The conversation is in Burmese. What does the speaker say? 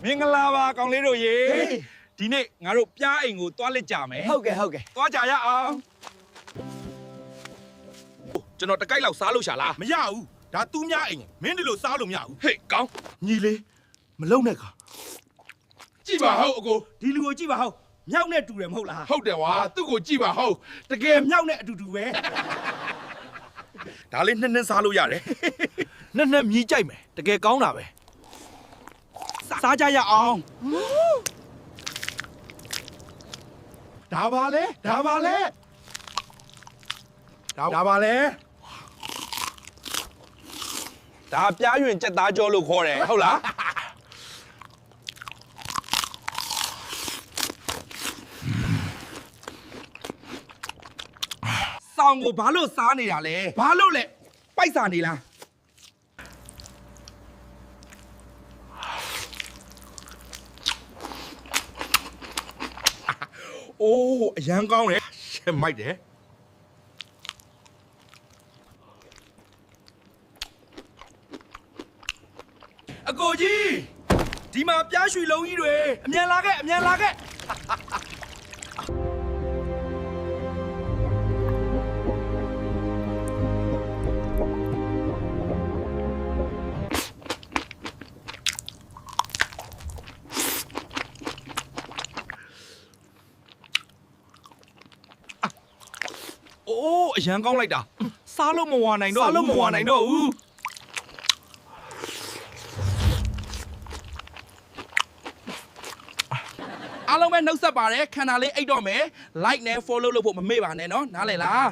မင်္ဂလာပါကောင်လေးတို့ရေဒီနေ့ငါတို့ပြားအိမ်ကိုတွားလက်ကြမယ်ဟုတ်ကဲ့တွားကြရအောင်ကျွန်တော်တကိုက်လောက်စားလို့ရှာလား မရဘူးဒါသူ့များအိမ်မင်းဒီလိုစားလို့မရဘူး ဟေးကောင်း ညီလေးမလုံနဲ့ကောင် ကြည့်ပါဟုတ်အကို ဒီလူကိုကြည့်ပါဟုတ်မြောက်နဲ့တူတယ်မဟုတ်လား ဟုတ်တယ်ဝါသူ့ကိုကြည့်ပါဟုတ် တကယ်မြောက်နဲ့အတူတူပဲ ဒါလေးနှင်းစားလို့ရတယ် နဲ့မြည်ကြိုက်မယ်တကယ်ကောင်းတာပဲစားကြရအောင်ဒါပါလေဒါပါလေဒါပြားရင်ကြက်သားကြောလို့ခေါ်တယ်ဟုတ်လားဆောင်းကိုဘာလို့စားနေတာလဲ ဘာလို့လဲ ပိုက်စာနေလားအိုးအရန်ကောင်းတယ် ရှက်မိုက်တယ်အကိုကြီးဒီမှာပြားရွှေလုံးကြီးတွေအမြန်လာခဲ့အိုးအရန်ကောင်းလိုက်တာစားလို့မဝနိုင်တော့ဘူး အားလုံးပဲနှုတ်ဆက်ပါတယ်ခန္ဓာလေးအိတ်တော့မယ် like နဲ့ follow လုပ်ဖို့မမေ့ပါနဲ့နော်နားလည်လား